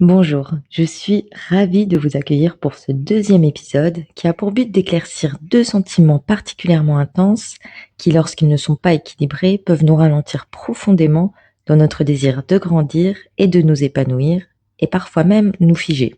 Bonjour, je suis ravie de vous accueillir pour ce deuxième épisode qui a pour but d'éclaircir deux sentiments particulièrement intenses qui, lorsqu'ils ne sont pas équilibrés, peuvent nous ralentir profondément dans notre désir de grandir et de nous épanouir, et parfois même nous figer.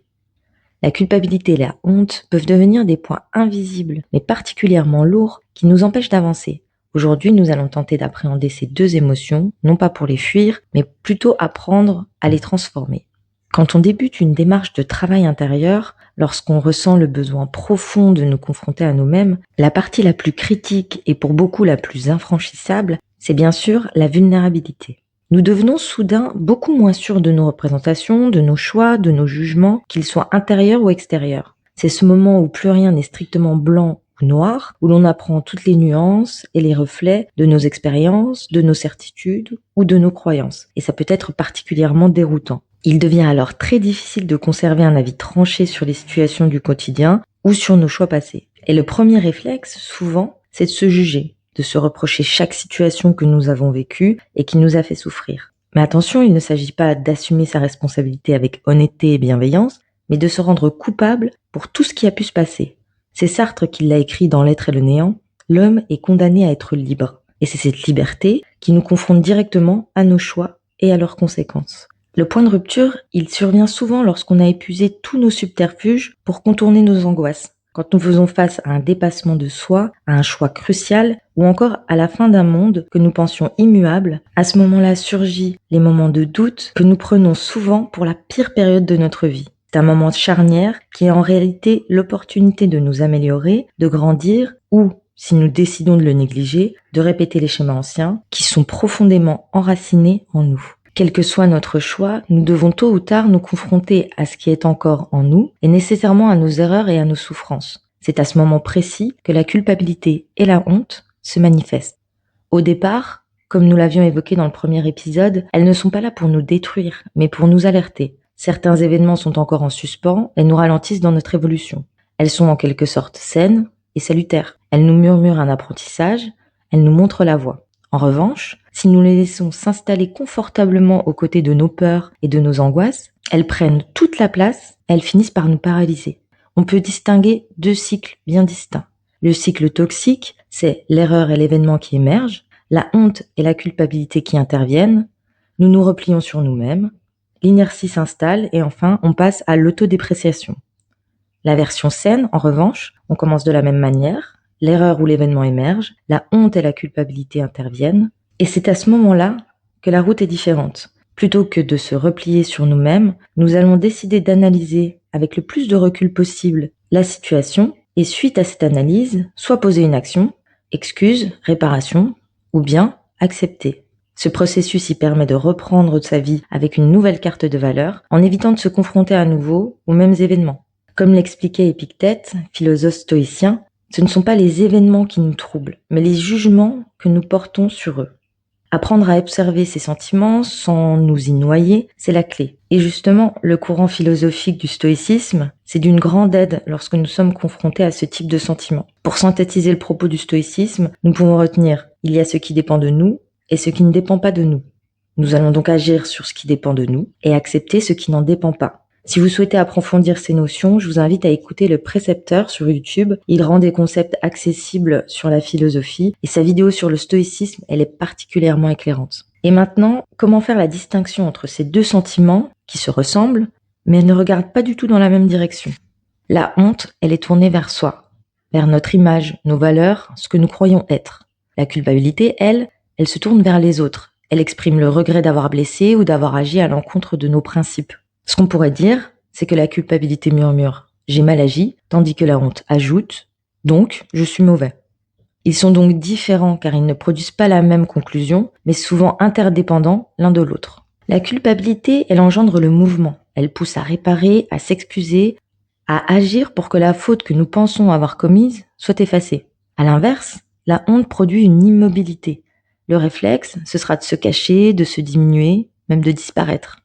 La culpabilité et la honte peuvent devenir des points invisibles mais particulièrement lourds qui nous empêchent d'avancer. Aujourd'hui, nous allons tenter d'appréhender ces deux émotions, non pas pour les fuir, mais plutôt apprendre à les transformer. Quand on débute une démarche de travail intérieur, lorsqu'on ressent le besoin profond de nous confronter à nous-mêmes, la partie la plus critique et pour beaucoup la plus infranchissable, c'est bien sûr la vulnérabilité. Nous devenons soudain beaucoup moins sûrs de nos représentations, de nos choix, de nos jugements, qu'ils soient intérieurs ou extérieurs. C'est ce moment où plus rien n'est strictement blanc ou noir, où l'on apprend toutes les nuances et les reflets de nos expériences, de nos certitudes ou de nos croyances. Et ça peut être particulièrement déroutant. Il devient alors très difficile de conserver un avis tranché sur les situations du quotidien ou sur nos choix passés. Et le premier réflexe, souvent, c'est de se juger, de se reprocher chaque situation que nous avons vécue et qui nous a fait souffrir. Mais attention, il ne s'agit pas d'assumer sa responsabilité avec honnêteté et bienveillance, mais de se rendre coupable pour tout ce qui a pu se passer. C'est Sartre qui l'a écrit dans L'être et le néant, l'homme est condamné à être libre. Et c'est cette liberté qui nous confronte directement à nos choix et à leurs conséquences. Le point de rupture, il survient souvent lorsqu'on a épuisé tous nos subterfuges pour contourner nos angoisses. Quand nous faisons face à un dépassement de soi, à un choix crucial, ou encore à la fin d'un monde que nous pensions immuable, à ce moment-là surgit les moments de doute que nous prenons souvent pour la pire période de notre vie. C'est un moment charnière qui est en réalité l'opportunité de nous améliorer, de grandir, ou, si nous décidons de le négliger, de répéter les schémas anciens qui sont profondément enracinés en nous. Quel que soit notre choix, nous devons tôt ou tard nous confronter à ce qui est encore en nous et nécessairement à nos erreurs et à nos souffrances. C'est à ce moment précis que la culpabilité et la honte se manifestent. Au départ, comme nous l'avions évoqué dans le premier épisode, elles ne sont pas là pour nous détruire, mais pour nous alerter. Certains événements sont encore en suspens et nous ralentissent dans notre évolution. Elles sont en quelque sorte saines et salutaires. Elles nous murmurent un apprentissage, elles nous montrent la voie. En revanche, si nous les laissons s'installer confortablement aux côtés de nos peurs et de nos angoisses, elles prennent toute la place, elles finissent par nous paralyser. On peut distinguer deux cycles bien distincts. Le cycle toxique, c'est l'erreur et l'événement qui émergent, la honte et la culpabilité qui interviennent, nous nous replions sur nous-mêmes, l'inertie s'installe et enfin on passe à l'autodépréciation. La version saine, en revanche, on commence de la même manière, l'erreur ou l'événement émerge, la honte et la culpabilité interviennent, et c'est à ce moment-là que la route est différente. Plutôt que de se replier sur nous-mêmes, nous allons décider d'analyser avec le plus de recul possible la situation, et suite à cette analyse, soit poser une action, excuse, réparation, ou bien accepter. Ce processus y permet de reprendre sa vie avec une nouvelle carte de valeur, en évitant de se confronter à nouveau aux mêmes événements. Comme l'expliquait Épictète, philosophe stoïcien, ce ne sont pas les événements qui nous troublent, mais les jugements que nous portons sur eux. Apprendre à observer ces sentiments sans nous y noyer, c'est la clé. Et justement, le courant philosophique du stoïcisme, c'est d'une grande aide lorsque nous sommes confrontés à ce type de sentiments. Pour synthétiser le propos du stoïcisme, nous pouvons retenir « il y a ce qui dépend de nous et ce qui ne dépend pas de nous ». Nous allons donc agir sur ce qui dépend de nous et accepter ce qui n'en dépend pas. Si vous souhaitez approfondir ces notions, je vous invite à écouter Le Précepteur sur YouTube. Il rend des concepts accessibles sur la philosophie et sa vidéo sur le stoïcisme, elle est particulièrement éclairante. Et maintenant, comment faire la distinction entre ces deux sentiments qui se ressemblent, mais ne regardent pas du tout dans la même direction? La honte, elle est tournée vers soi, vers notre image, nos valeurs, ce que nous croyons être. La culpabilité, elle se tourne vers les autres. Elle exprime le regret d'avoir blessé ou d'avoir agi à l'encontre de nos principes. Ce qu'on pourrait dire, c'est que la culpabilité murmure « j'ai mal agi », tandis que la honte ajoute « donc je suis mauvais ». Ils sont donc différents car ils ne produisent pas la même conclusion, mais souvent interdépendants l'un de l'autre. La culpabilité, elle engendre le mouvement. Elle pousse à réparer, à s'excuser, à agir pour que la faute que nous pensons avoir commise soit effacée. À l'inverse, la honte produit une immobilité. Le réflexe, ce sera de se cacher, de se diminuer, même de disparaître.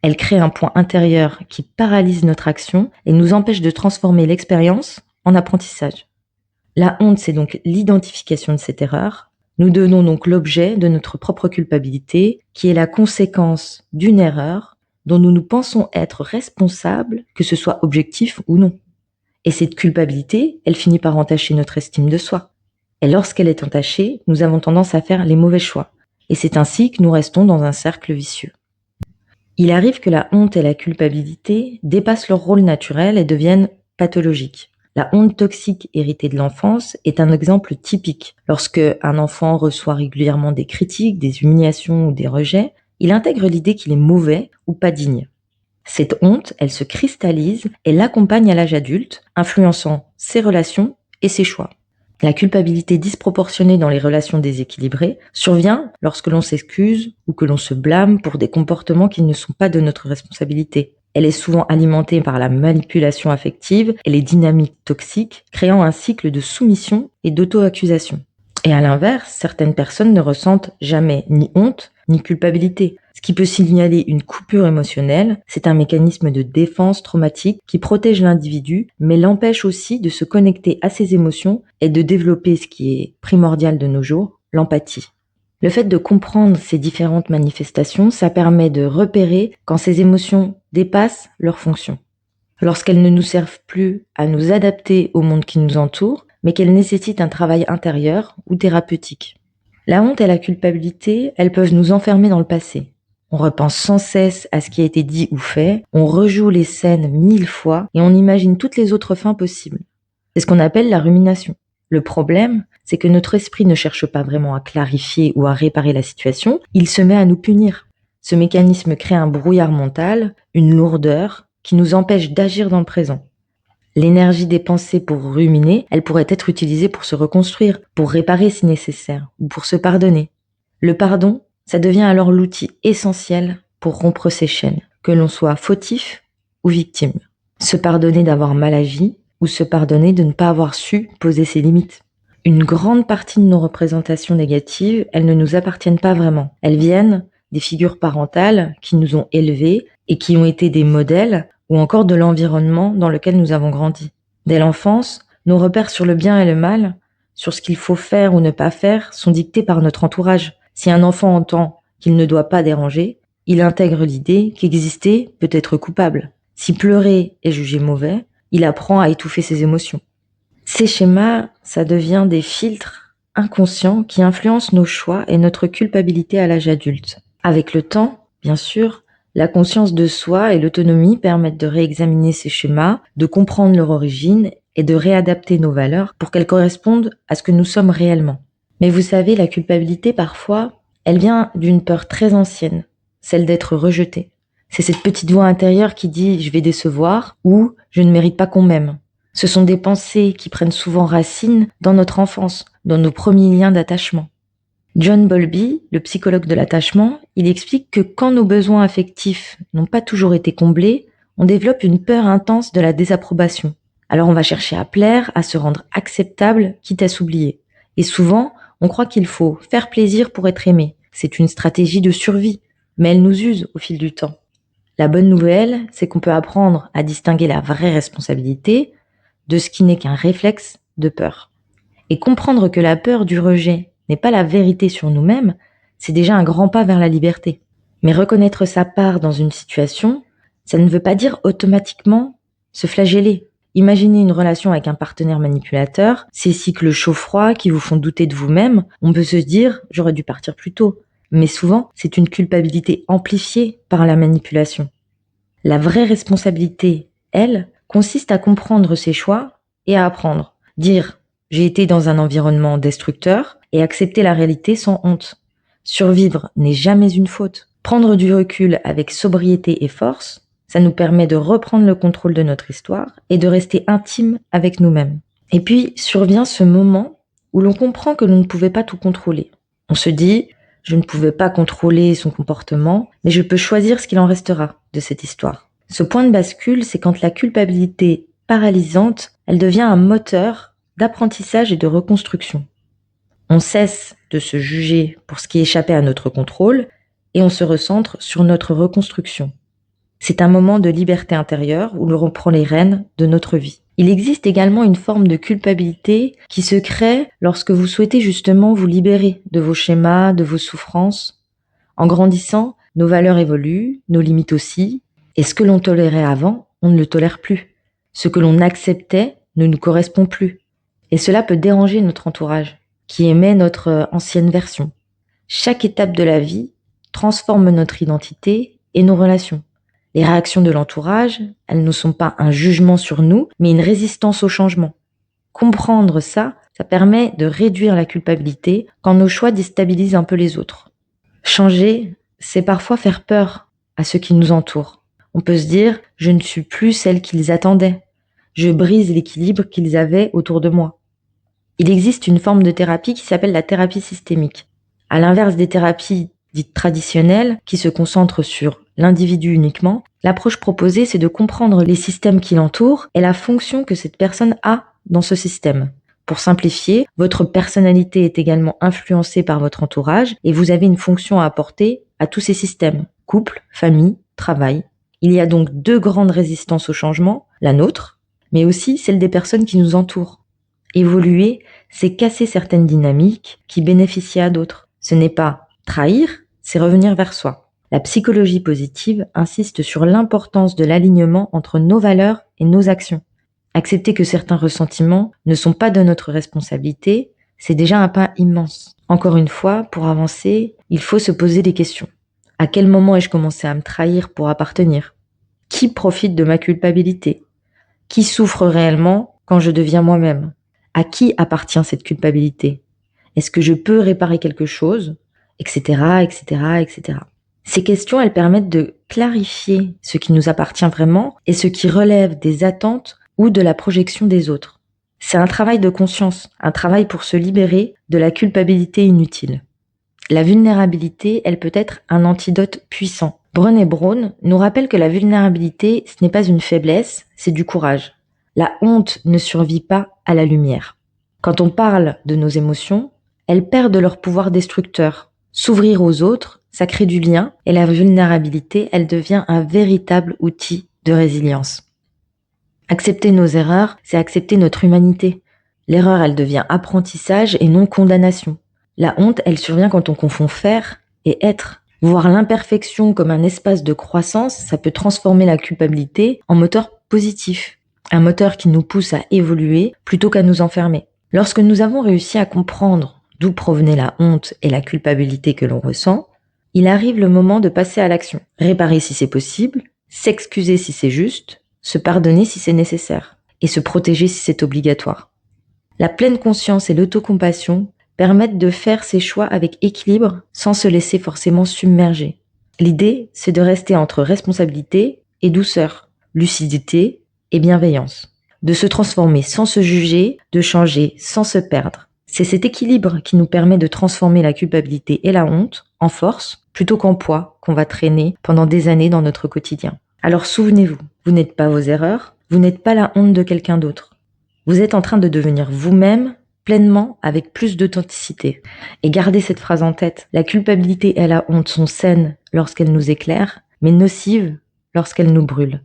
Elle crée un point intérieur qui paralyse notre action et nous empêche de transformer l'expérience en apprentissage. La honte, c'est donc l'identification de cette erreur. Nous devenons donc l'objet de notre propre culpabilité, qui est la conséquence d'une erreur, dont nous pensons être responsables, que ce soit objectif ou non. Et cette culpabilité, elle finit par entacher notre estime de soi. Et lorsqu'elle est entachée, nous avons tendance à faire les mauvais choix. Et c'est ainsi que nous restons dans un cercle vicieux. Il arrive que la honte et la culpabilité dépassent leur rôle naturel et deviennent pathologiques. La honte toxique héritée de l'enfance est un exemple typique. Lorsque un enfant reçoit régulièrement des critiques, des humiliations ou des rejets, il intègre l'idée qu'il est mauvais ou pas digne. Cette honte, elle se cristallise et l'accompagne à l'âge adulte, influençant ses relations et ses choix. La culpabilité disproportionnée dans les relations déséquilibrées survient lorsque l'on s'excuse ou que l'on se blâme pour des comportements qui ne sont pas de notre responsabilité. Elle est souvent alimentée par la manipulation affective et les dynamiques toxiques, créant un cycle de soumission et d'auto-accusation. Et à l'inverse, certaines personnes ne ressentent jamais ni honte ni culpabilité. Ce qui peut signaler une coupure émotionnelle, c'est un mécanisme de défense traumatique qui protège l'individu, mais l'empêche aussi de se connecter à ses émotions et de développer ce qui est primordial de nos jours, l'empathie. Le fait de comprendre ces différentes manifestations, ça permet de repérer quand ces émotions dépassent leur fonction. Lorsqu'elles ne nous servent plus à nous adapter au monde qui nous entoure, mais qu'elles nécessitent un travail intérieur ou thérapeutique. La honte et la culpabilité, elles peuvent nous enfermer dans le passé. On repense sans cesse à ce qui a été dit ou fait, on rejoue les scènes 1000 fois et on imagine toutes les autres fins possibles. C'est ce qu'on appelle la rumination. Le problème, c'est que notre esprit ne cherche pas vraiment à clarifier ou à réparer la situation, il se met à nous punir. Ce mécanisme crée un brouillard mental, une lourdeur, qui nous empêche d'agir dans le présent. L'énergie dépensée pour ruminer, elle pourrait être utilisée pour se reconstruire, pour réparer si nécessaire, ou pour se pardonner. Le pardon, ça devient alors l'outil essentiel pour rompre ces chaînes, que l'on soit fautif ou victime. Se pardonner d'avoir mal agi, ou se pardonner de ne pas avoir su poser ses limites. Une grande partie de nos représentations négatives, elles ne nous appartiennent pas vraiment. Elles viennent des figures parentales qui nous ont élevés et qui ont été des modèles ou encore de l'environnement dans lequel nous avons grandi. Dès l'enfance, nos repères sur le bien et le mal, sur ce qu'il faut faire ou ne pas faire, sont dictés par notre entourage. Si un enfant entend qu'il ne doit pas déranger, il intègre l'idée qu'exister peut être coupable. Si pleurer est jugé mauvais, il apprend à étouffer ses émotions. Ces schémas, ça devient des filtres inconscients qui influencent nos choix et notre culpabilité à l'âge adulte. Avec le temps, bien sûr, la conscience de soi et l'autonomie permettent de réexaminer ces schémas, de comprendre leur origine et de réadapter nos valeurs pour qu'elles correspondent à ce que nous sommes réellement. Mais vous savez, la culpabilité, parfois, elle vient d'une peur très ancienne, celle d'être rejeté. C'est cette petite voix intérieure qui dit « je vais décevoir » ou « je ne mérite pas qu'on m'aime ». Ce sont des pensées qui prennent souvent racine dans notre enfance, dans nos premiers liens d'attachement. John Bowlby, le psychologue de l'attachement, il explique que quand nos besoins affectifs n'ont pas toujours été comblés, on développe une peur intense de la désapprobation. Alors on va chercher à plaire, à se rendre acceptable, quitte à s'oublier. Et souvent, on croit qu'il faut faire plaisir pour être aimé. C'est une stratégie de survie, mais elle nous use au fil du temps. La bonne nouvelle, c'est qu'on peut apprendre à distinguer la vraie responsabilité de ce qui n'est qu'un réflexe de peur. Et comprendre que la peur du rejet n'est pas la vérité sur nous-mêmes, c'est déjà un grand pas vers la liberté. Mais reconnaître sa part dans une situation, ça ne veut pas dire automatiquement se flageller. Imaginez une relation avec un partenaire manipulateur, ces cycles chaud-froid qui vous font douter de vous-même, on peut se dire « j'aurais dû partir plus tôt ». Mais souvent, c'est une culpabilité amplifiée par la manipulation. La vraie responsabilité, elle, consiste à comprendre ses choix et à apprendre. Dire « j'ai été dans un environnement destructeur » et accepter la réalité sans honte. Survivre n'est jamais une faute. Prendre du recul avec sobriété et force, ça nous permet de reprendre le contrôle de notre histoire et de rester intime avec nous-mêmes. Et puis survient ce moment où l'on comprend que l'on ne pouvait pas tout contrôler. On se dit « je ne pouvais pas contrôler son comportement, mais je peux choisir ce qu'il en restera de cette histoire ». Ce point de bascule, c'est quand la culpabilité paralysante, elle devient un moteur d'apprentissage et de reconstruction. On cesse de se juger pour ce qui échappait à notre contrôle et on se recentre sur notre reconstruction. C'est un moment de liberté intérieure où l'on reprend les rênes de notre vie. Il existe également une forme de culpabilité qui se crée lorsque vous souhaitez justement vous libérer de vos schémas, de vos souffrances. En grandissant, nos valeurs évoluent, nos limites aussi, et ce que l'on tolérait avant, on ne le tolère plus. Ce que l'on acceptait ne nous correspond plus. Et cela peut déranger notre entourage, qui aimait notre ancienne version. Chaque étape de la vie transforme notre identité et nos relations. Les réactions de l'entourage, elles ne sont pas un jugement sur nous, mais une résistance au changement. Comprendre ça permet de réduire la culpabilité quand nos choix déstabilisent un peu les autres. Changer, c'est parfois faire peur à ceux qui nous entourent. On peut se dire, je ne suis plus celle qu'ils attendaient. Je brise l'équilibre qu'ils avaient autour de moi. Il existe une forme de thérapie qui s'appelle la thérapie systémique. À l'inverse des thérapies dites traditionnelles, qui se concentrent sur l'individu uniquement, l'approche proposée, c'est de comprendre les systèmes qui l'entourent et la fonction que cette personne a dans ce système. Pour simplifier, votre personnalité est également influencée par votre entourage et vous avez une fonction à apporter à tous ces systèmes. Couple, famille, travail. Il y a donc 2 grandes résistances au changement, la nôtre, mais aussi celle des personnes qui nous entourent. Évoluer, c'est casser certaines dynamiques qui bénéficient à d'autres. Ce n'est pas trahir, c'est revenir vers soi. La psychologie positive insiste sur l'importance de l'alignement entre nos valeurs et nos actions. Accepter que certains ressentiments ne sont pas de notre responsabilité, c'est déjà un pas immense. Encore une fois, pour avancer, il faut se poser des questions. À quel moment ai-je commencé à me trahir pour appartenir ? Qui profite de ma culpabilité ? Qui souffre réellement quand je deviens moi-même ? À qui appartient cette culpabilité ? Est-ce que je peux réparer quelque chose ? Etc., etc., etc. Ces questions, elles permettent de clarifier ce qui nous appartient vraiment et ce qui relève des attentes ou de la projection des autres. C'est un travail de conscience, un travail pour se libérer de la culpabilité inutile. La vulnérabilité, elle peut être un antidote puissant. Brené Brown nous rappelle que la vulnérabilité, ce n'est pas une faiblesse, c'est du courage. La honte ne survit pas à la lumière. Quand on parle de nos émotions, elles perdent leur pouvoir destructeur. S'ouvrir aux autres, ça crée du lien et la vulnérabilité, elle devient un véritable outil de résilience. Accepter nos erreurs, c'est accepter notre humanité. L'erreur, elle devient apprentissage et non condamnation. La honte, elle survient quand on confond faire et être. Voir l'imperfection comme un espace de croissance, ça peut transformer la culpabilité en moteur positif. Un moteur qui nous pousse à évoluer plutôt qu'à nous enfermer. Lorsque nous avons réussi à comprendre d'où provenait la honte et la culpabilité que l'on ressent, il arrive le moment de passer à l'action. Réparer si c'est possible, s'excuser si c'est juste, se pardonner si c'est nécessaire et se protéger si c'est obligatoire. La pleine conscience et l'autocompassion permettent de faire ses choix avec équilibre sans se laisser forcément submerger. L'idée, c'est de rester entre responsabilité et douceur, lucidité et bienveillance, de se transformer sans se juger, de changer sans se perdre. C'est cet équilibre qui nous permet de transformer la culpabilité et la honte en force plutôt qu'en poids qu'on va traîner pendant des années dans notre quotidien. Alors souvenez-vous, vous n'êtes pas vos erreurs, vous n'êtes pas la honte de quelqu'un d'autre. Vous êtes en train de devenir vous-même pleinement avec plus d'authenticité. Et gardez cette phrase en tête, la culpabilité et la honte sont saines lorsqu'elles nous éclairent, mais nocives lorsqu'elles nous brûlent.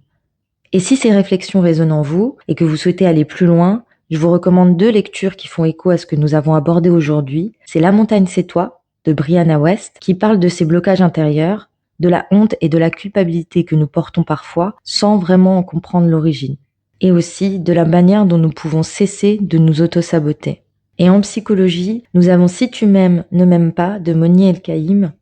Et si ces réflexions résonnent en vous et que vous souhaitez aller plus loin, je vous recommande 2 lectures qui font écho à ce que nous avons abordé aujourd'hui. C'est La montagne c'est toi de Brianna West qui parle de ces blocages intérieurs, de la honte et de la culpabilité que nous portons parfois sans vraiment en comprendre l'origine. Et aussi de la manière dont nous pouvons cesser de nous auto-saboter. Et en psychologie, nous avons Si tu m'aimes, ne m'aime pas de Moni El-Kaïm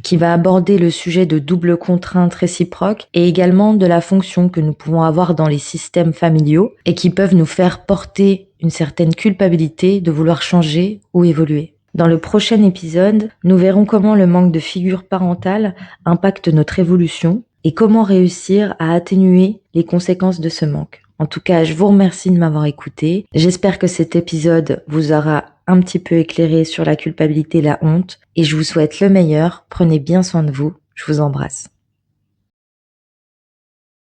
qui va aborder le sujet de double contrainte réciproque et également de la fonction que nous pouvons avoir dans les systèmes familiaux et qui peuvent nous faire porter une certaine culpabilité de vouloir changer ou évoluer. Dans le prochain épisode, nous verrons comment le manque de figure parentale impacte notre évolution et comment réussir à atténuer les conséquences de ce manque. En tout cas, je vous remercie de m'avoir écouté. J'espère que cet épisode vous aura un petit peu éclairé sur la culpabilité et la honte et je vous souhaite le meilleur. Prenez bien soin de vous. Je vous embrasse.